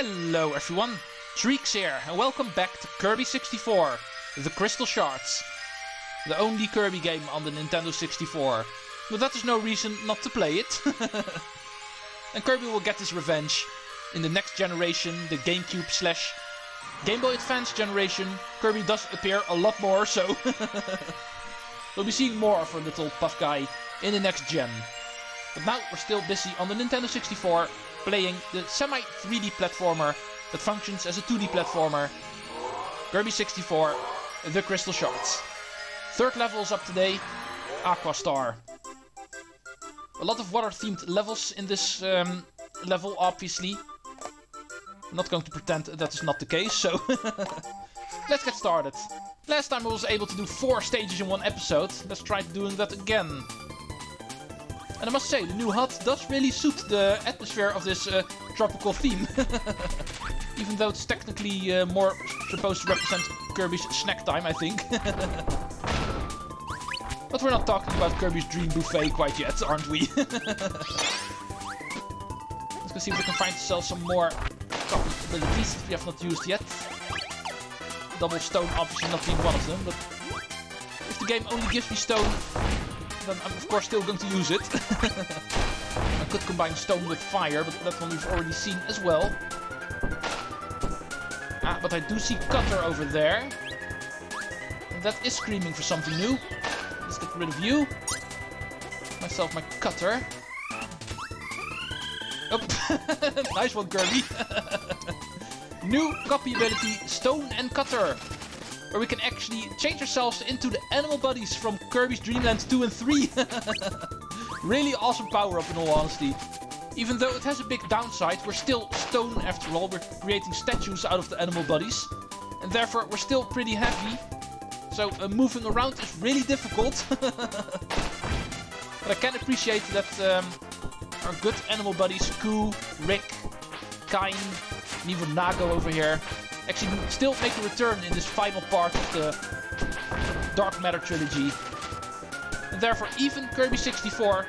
Hello everyone, Treecks here, and welcome back to Kirby 64, the Crystal Shards. The only Kirby game on the Nintendo 64. But that is no reason not to play it. And Kirby will get his revenge in the next generation, the GameCube/Game Boy Advance generation. Kirby does appear a lot more, so we'll be seeing more of our little puff guy in the next gen. But now we're still busy on the Nintendo 64 playing the semi-3D platformer that functions as a 2D platformer, Kirby 64, the Crystal Shards. Third level is up today, Aqua Star. A lot of water-themed levels in this level, obviously. I'm not going to pretend that is not the case, so let's get started. Last time I was able to do 4 stages in one episode. Let's try doing that again. And I must say, the new HUD does really suit the atmosphere of this tropical theme. Even though it's technically more supposed to represent Kirby's snack time, I think. But we're not talking about Kirby's Dream Buffet quite yet, aren't we? Let's go see if we can find ourselves some more copy abilities that we have not used yet. Double stone obviously not being one of them, but if the game only gives me stone, then I'm of course still going to use it. I could combine stone with fire, but that one we've already seen as well. Ah, but I do see Cutter over there. And that is screaming for something new. Let's get rid of you. Myself my Cutter. Oh, nice one, Kirby. New copy ability, Stone and Cutter, where we can actually change ourselves into the animal bodies from Kirby's Dream Land 2 and 3. Really awesome power-up in all honesty. Even though it has a big downside, we're still stone after all. We're creating statues out of the animal bodies. And therefore we're still pretty heavy. So moving around is really difficult. But I can appreciate that our good animal buddies, Ku, Rick, Kain, and even Nago over here, actually still make a return in this final part of the Dark Matter trilogy. And therefore even Kirby 64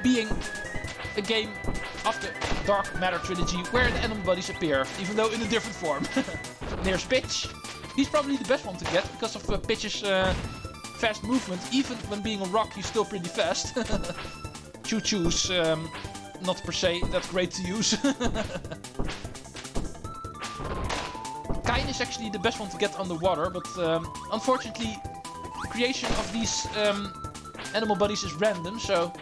being a game of the Dark Matter trilogy where the animal bodies appear, even though in a different form. There's Pitch. He's probably the best one to get because of Pitch's fast movement. Even when being a rock, he's still pretty fast. Choo-choo's not per se that great to use. Kain is actually the best one to get underwater, but unfortunately the creation of these animal bodies is random, so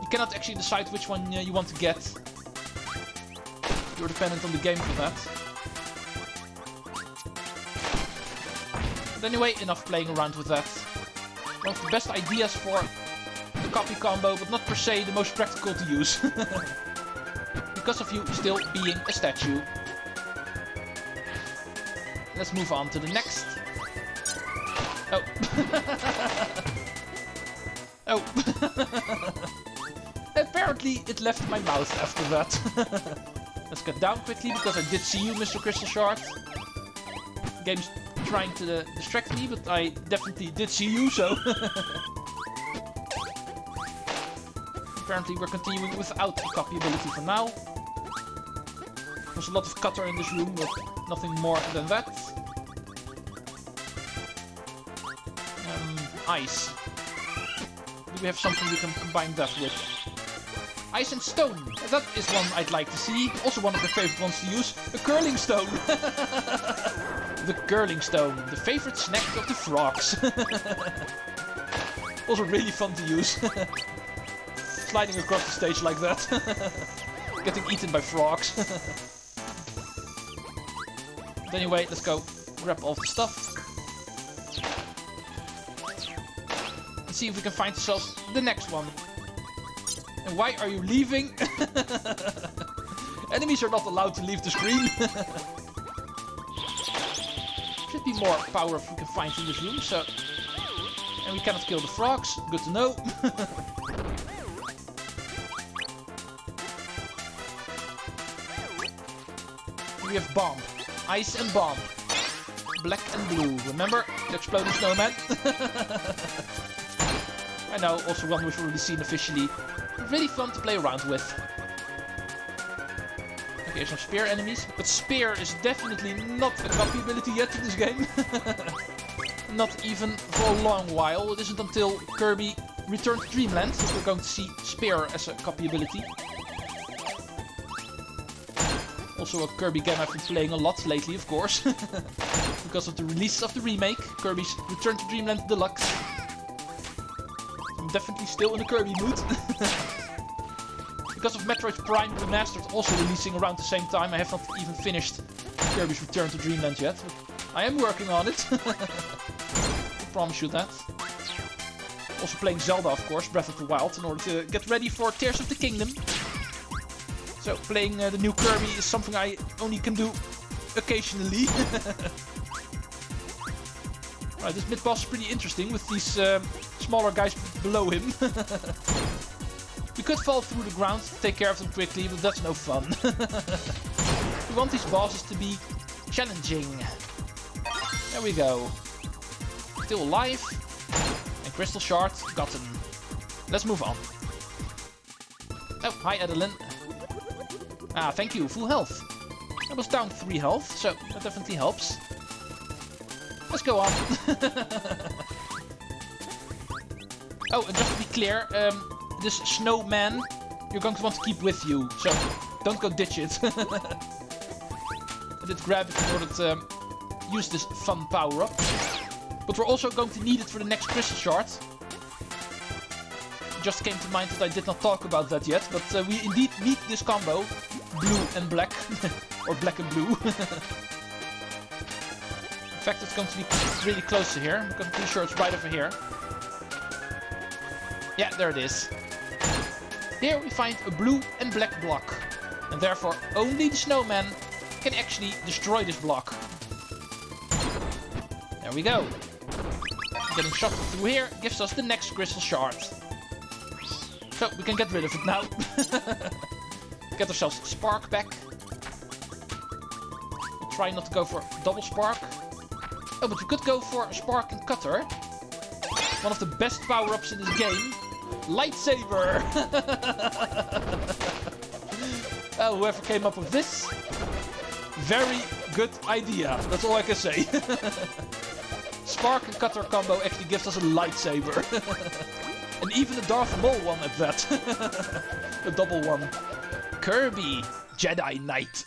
you cannot actually decide which one you want to get. You're dependent on the game for that. But anyway, enough playing around with that. One of the best ideas for the copy combo, but not per se the most practical to use. Because of you still being a statue. Let's move on to the next. Oh. Oh. Apparently it left my mouth after that. Let's get down quickly because I did see you, Mr. Crystal Shard. The game's trying to distract me, but I definitely did see you, so... Apparently we're continuing without a copy ability for now. There's a lot of Cutter in this room, but nothing more than that. Ice. Do we have something we can combine that with? Ice and stone. That is one I'd like to see. Also one of my favorite ones to use. A curling stone. The curling stone. The favorite snack of the frogs. Also really fun to use. Sliding across the stage like that. Getting eaten by frogs. But anyway, let's go grab all the stuff. And see if we can find ourselves the next one. And why are you leaving? Enemies are not allowed to leave the screen. Should be more power if we can find in this room, so... And we cannot kill the frogs, good to know. We have Bomb. Ice and Bomb. Black and blue. Remember? The exploding snowman? I know, also one we've already seen officially. Really fun to play around with. Okay, some spear enemies. But spear is definitely not a copy ability yet in this game. Not even for a long while. It isn't until Kirby Return to Dreamland that we're going to see spear as a copy ability. Also a Kirby game I've been playing a lot lately, of course. Because of the release of the remake, Kirby's Return to Dreamland Deluxe. I'm definitely still in a Kirby mood. Because of Metroid Prime Remastered also releasing around the same time, I have not even finished Kirby's Return to Dreamland yet. But I am working on it. I promise you that. Also playing Zelda, of course, Breath of the Wild, in order to get ready for Tears of the Kingdom. So playing the new Kirby is something I only can do occasionally. Right, this mid-boss is pretty interesting with these smaller guys below him. We could fall through the ground to take care of them quickly, but that's no fun. We want these bosses to be challenging. There we go. Still alive. And Crystal Shards gotten. Let's move on. Oh, hi Adeline. Ah, thank you. Full health. I was down 3 health, so that definitely helps. Let's go on. Oh, and just to be clear, this snowman you're going to want to keep with you, so don't go ditch it. I did grab it in order to use this fun power-up. But we're also going to need it for the next Crystal Shard. It just came to mind that I did not talk about that yet, but we indeed need this combo. Blue and black. Or black and blue. In fact, it's going to be really close to here, because I'm pretty sure it's right over here. Yeah, there it is. Here we find a blue and black block. And therefore only the snowman can actually destroy this block. There we go. Getting shot through here gives us the next Crystal Shard. So we can get rid of it now. Get ourselves Spark back. Try not to go for double Spark. Oh, but we could go for Spark and Cutter. One of the best power-ups in this game. Lightsaber! Oh, whoever came up with this, very good idea. That's all I can say. Spark and Cutter combo actually gives us a lightsaber. And even a Darth Maul one at that. A double one. Kirby, Jedi Knight.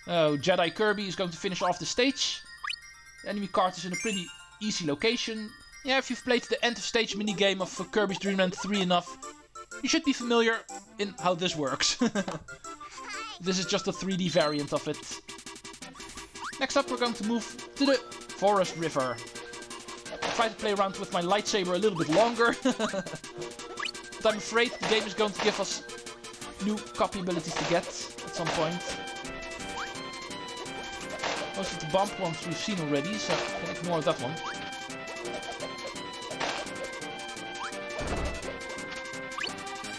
Oh, Jedi Kirby is going to finish off the stage. The enemy card is in a pretty easy location. Yeah, if you've played the end of stage minigame of Kirby's Dream Land 3 enough, you should be familiar in how this works. This is just a 3D variant of it. Next up, we're going to move to the Forest River. I'll try to play around with my lightsaber a little bit longer. But I'm afraid the game is going to give us new copy abilities to get at some point. Most of the bump ones we've seen already, so I can ignore that one.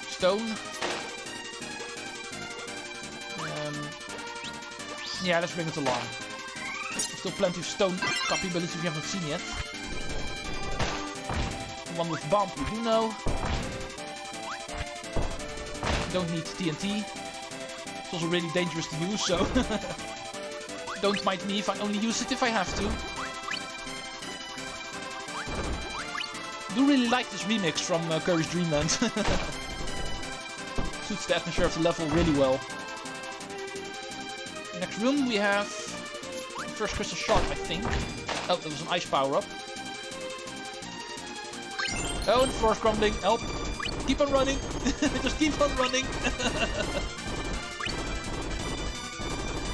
Stone. Yeah, let's bring it along. There's still plenty of stone copy abilities we haven't seen yet. The one with bump we do know. Don't need TNT. It's also really dangerous to use, so don't mind me if I only use it if I have to. I do really like this remix from Kirby's Dream Land. Suits the atmosphere of the level really well. Next room we have the first Crystal Shard, I think. Oh, that was an ice power-up. Oh, the floor's crumbling. Help! Keep on running! Just keep on running!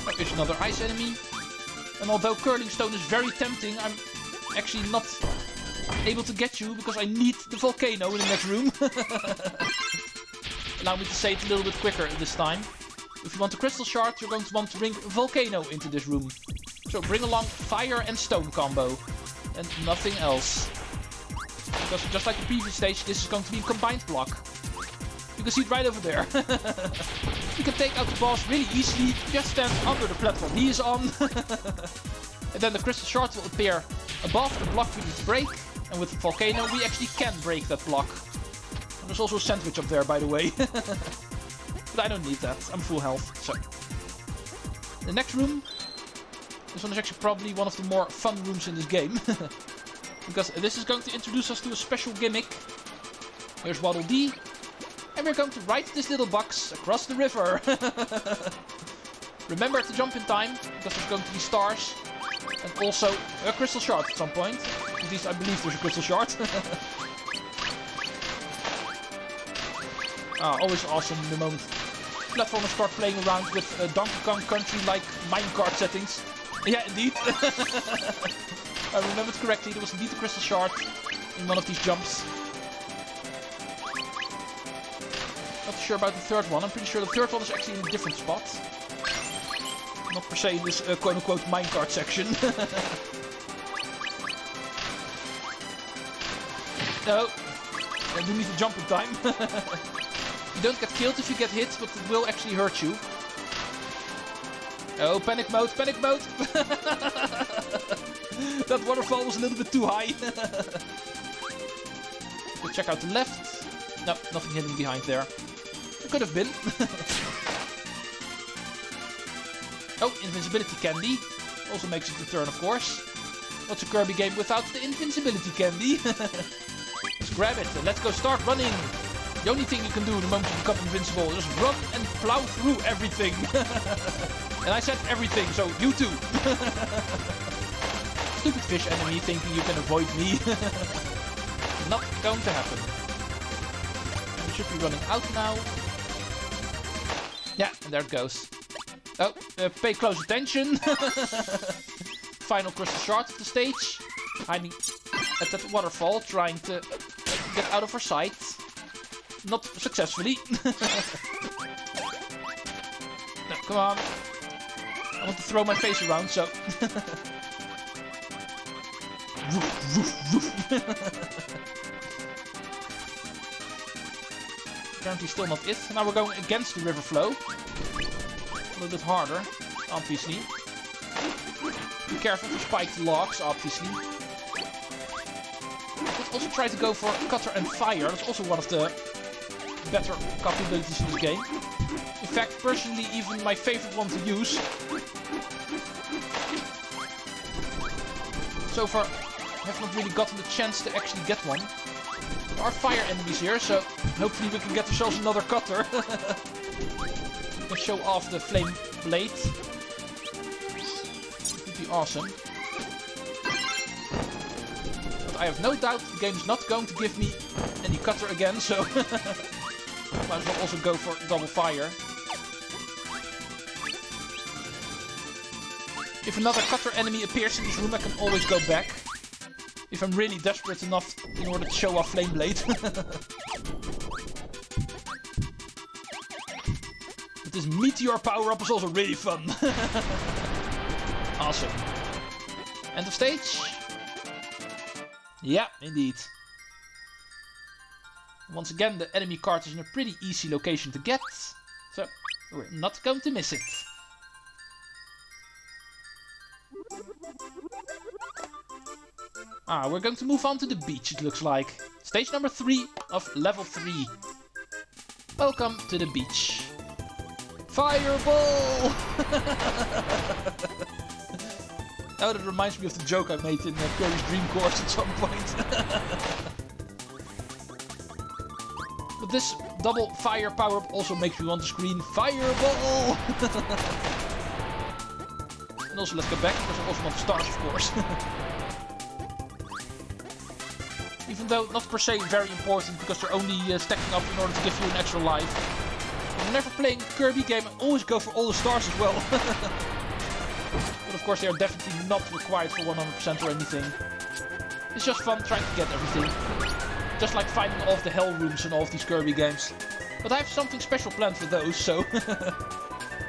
Oh, here's another ice enemy. And although Curling Stone is very tempting, I'm actually not able to get you because I need the volcano in the next room. Allow me to say it a little bit quicker this time. If you want the Crystal Shard, you're going to want to bring Volcano into this room. So bring along Fire and Stone combo. And nothing else. Because just like the previous stage, this is going to be a combined block. You can see it right over there. You can take out the boss really easily. Just stand under the platform he is on. And then the Crystal Shard will appear above the block we need to break. And with the Volcano, we actually can break that block. And there's also a sandwich up there, by the way. But I don't need that. I'm full health, so. The next room. This one is actually probably one of the more fun rooms in this game. Because this is going to introduce us to a special gimmick. Here's Waddle Dee. And we're going to ride this little box across the river. Remember to jump in time, because there's going to be stars. And also a Crystal Shard at some point. At least I believe there's a Crystal Shard. Always awesome the moment platformers start playing around with Donkey Kong Country-like minecart settings. Yeah, indeed. I remembered correctly, there was indeed a Crystal Shard in one of these jumps. Not sure about the third one. I'm pretty sure the third one is actually in a different spot. Not per se in this quote-unquote minecart section. No. I do need to jump in time. You don't get killed if you get hit, but it will actually hurt you. Oh, panic mode, panic mode! That waterfall was a little bit too high. Go check out the left. No, nothing hidden behind there. It could have been. Oh, invincibility candy. Also makes it a turn, of course. What's a Kirby game without the invincibility candy? Let's grab it and let's go start running. The only thing you can do the moment you become invincible is just run and plow through everything. And I said everything, so you too. Stupid fish enemy thinking you can avoid me. Not going to happen. We should be running out now. Yeah, and there it goes. Oh, pay close attention. Final Crystal Shard of the stage. Hiding at that waterfall, trying to get out of her sight. Not successfully. No, come on. I want to throw my face around, so... Apparently still not it. Now we're going against the river flow. A little bit harder, obviously. Be careful for spiked logs, obviously. Let's also try to go for cutter and fire. That's also one of the better copy abilities in this game. In fact, personally, even my favorite one to use. So far, I have not really gotten the chance to actually get one. There are fire enemies here, so hopefully we can get ourselves another cutter. We can show off the flame blade. It would be awesome. But I have no doubt the game is not going to give me any cutter again, so might as well also go for double fire. If another cutter enemy appears in this room, I can always go back. If I'm really desperate enough in order to show off Flame Blade. But this meteor power-up is also really fun. Awesome. End of stage? Yeah, indeed. Once again, the enemy card is in a pretty easy location to get. So, we're not going to miss it. We're going to move on to the beach, it looks like. Stage number 3 of level 3. Welcome to the beach. Fireball! Oh, that reminds me of the joke I made in Kirby's Dream Course at some point. But this double fire power-up also makes me want to scream Fireball! And also let's go back, because I also want the stars, of course. Even though not per se very important, because they're only stacking up in order to give you an extra life. Whenever playing a Kirby game, I always go for all the stars as well. But of course they are definitely not required for 100% or anything. It's just fun trying to get everything. Just like finding all of the hell rooms in all of these Kirby games. But I have something special planned for those, so...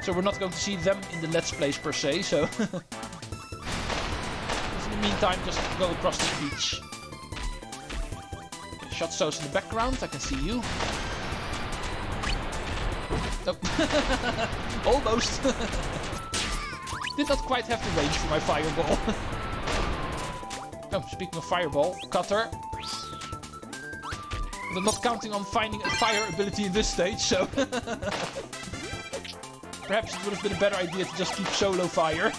So we're not going to see them in the Let's Plays per se, so... But in the meantime, just go across the beach. Shot So's in the background, I can see you. Nope. Almost. Did not quite have the range for my fireball. Oh, speaking of fireball, cutter. I'm not counting on finding a fire ability in this stage, so... Perhaps it would have been a better idea to just keep solo fire.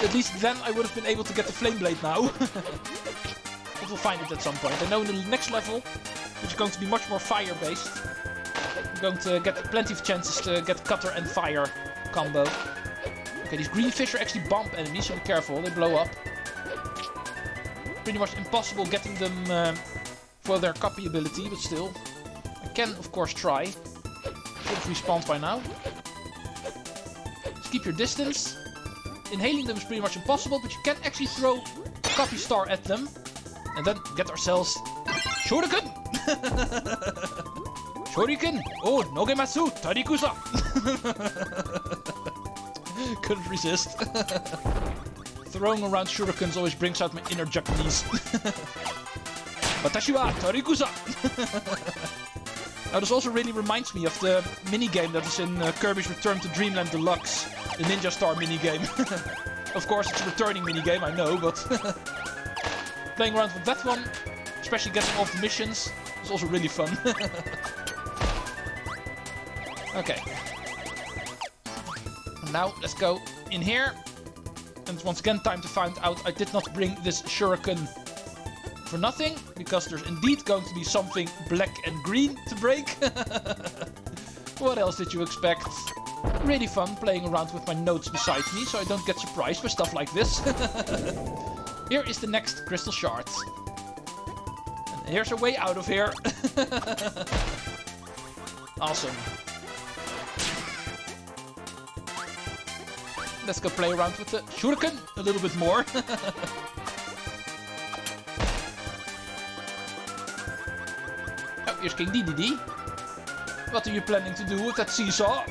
At least then I would have been able to get the Flame Blade now. But we'll find it at some point. I know in the next level, which is going to be much more fire-based, I'm going to get plenty of chances to get Cutter and Fire combo. Okay, these green fish are actually bomb enemies, so be careful, they blow up. Pretty much impossible getting them for their copy ability, but still. I can, of course, try. Should have respawned by now. Just keep your distance. Inhaling them is pretty much impossible, but you can actually throw a copy star at them. And then get ourselves Shuriken! Shuriken! Oh, Nogematsu! Tarikusa! Couldn't resist. Throwing around shurikens always brings out my inner Japanese. Watashi wa Tarikusa! Now this also really reminds me of the minigame that is in Kirby's Return to Dreamland Deluxe. The Ninja Star minigame. Of course it's a returning minigame, I know, but... playing around with that one, especially getting off the missions, is also really fun. Okay. Now let's go in here. And it's once again time to find out I did not bring this shuriken for nothing, because there's indeed going to be something black and green to break. What else did you expect? Really fun playing around with my notes beside me, so I don't get surprised by stuff like this. Here is the next Crystal Shards. And here's a way out of here. Awesome. Let's go play around with the shuriken a little bit more. Oh, here's King Dedede. What are you planning to do with that seesaw?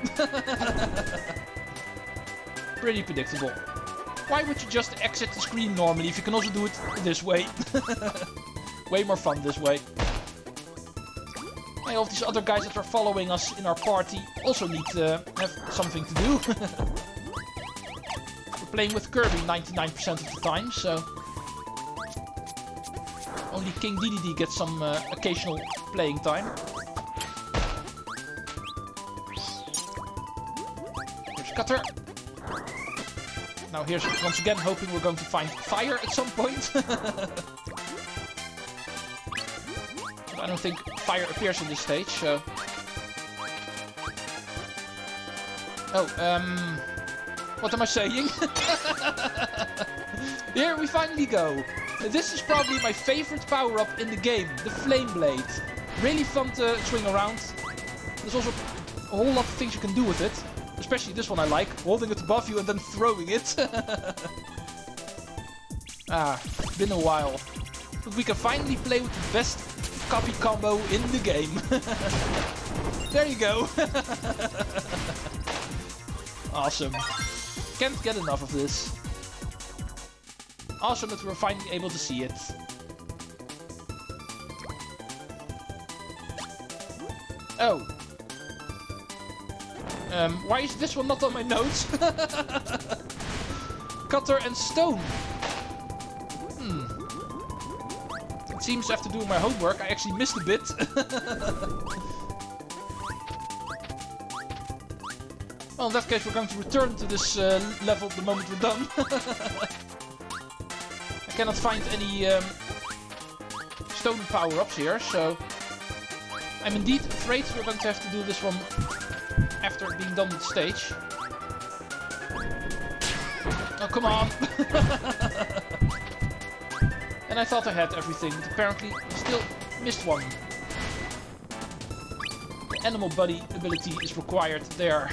Pretty predictable. Why would you just exit the screen normally if you can also do it this way? Way more fun this way. All of these other guys that are following us in our party also need to have something to do. We're playing with Kirby 99% of the time, so... only King Dedede gets some occasional playing time. Here's Cutter. Now here's once again hoping we're going to find fire at some point. But I don't think fire appears in this stage, so... Oh, what am I saying? Here we finally go. This is probably my favorite power-up in the game, the Flame Blade. Really fun to swing around. There's also a whole lot of things you can do with it. Especially this one I like, holding it above you and then throwing it. Been a while. But we can finally play with the best copy combo in the game. There you go. Awesome. Can't get enough of this. Awesome that we're finally able to see it. Oh. Why is this one not on my notes? Cutter and stone. It seems after doing my homework I actually missed a bit. Well, in that case we're going to return to this level the moment we're done. I cannot find any stone power-ups here, so... I'm indeed afraid we're going to have to do this one after being done with the stage. Oh, come on! And I thought I had everything, but apparently I still missed one. The animal buddy ability is required there.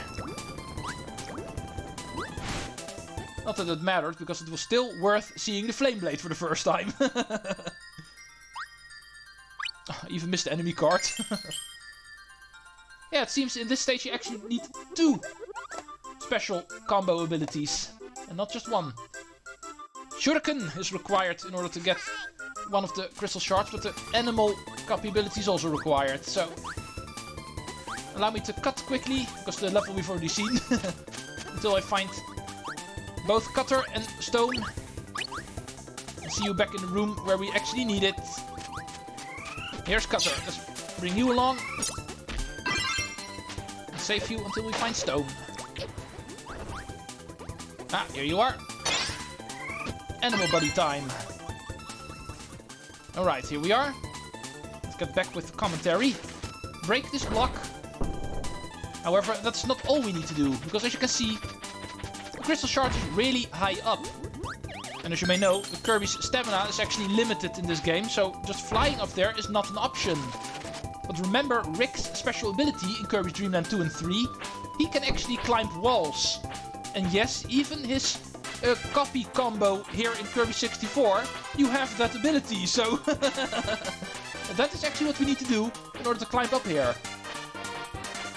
Not that it mattered, because it was still worth seeing the Flame Blade for the first time. I even missed the enemy card. Yeah, it seems in this stage you actually need 2 special combo abilities, and not just 1. Shuriken is required in order to get one of the Crystal Shards, but the animal copy ability is also required, so... Allow me to cut quickly, because the level we've already seen, until I find both Cutter and Stone. And see you back in the room where we actually need it. Here's Cutter. Let's bring you along. And save you until we find stone. Ah, here you are. Animal buddy time. Alright, here we are. Let's get back with the commentary. Break this block. However, that's not all we need to do, because as you can see, the Crystal Shards is really high up. And as you may know, the Kirby's stamina is actually limited in this game, so just flying up there is not an option. But remember Rick's special ability in Kirby's Dream Land 2 and 3, he can actually climb walls. And yes, even his copy combo here in Kirby 64, you have that ability, so that is actually what we need to do in order to climb up here.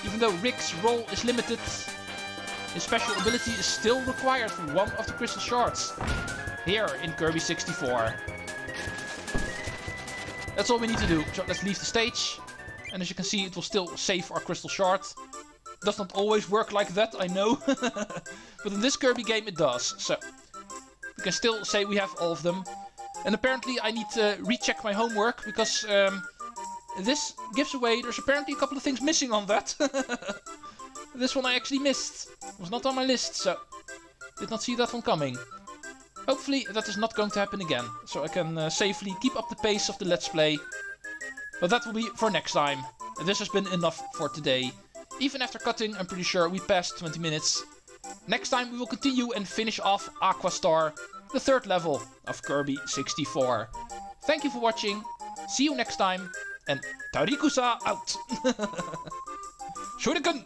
Even though Rick's role is limited, his special ability is still required for one of the Crystal Shards here in Kirby 64. That's all we need to do. So let's leave the stage. And as you can see, it will still save our Crystal Shard. Does not always work like that, I know. But in this Kirby game it does. So we can still say we have all of them. And apparently I need to recheck my homework, because this gives away there's apparently a couple of things missing on that. This one I actually missed. It was not on my list, so did not see that one coming. Hopefully that is not going to happen again, so I can safely keep up the pace of the Let's Play. But that will be for next time. And this has been enough for today. Even after cutting, I'm pretty sure we passed 20 minutes. Next time we will continue and finish off Aqua Star, the third level of Kirby 64. Thank you for watching, see you next time, and Tarikusa out! Shuriken!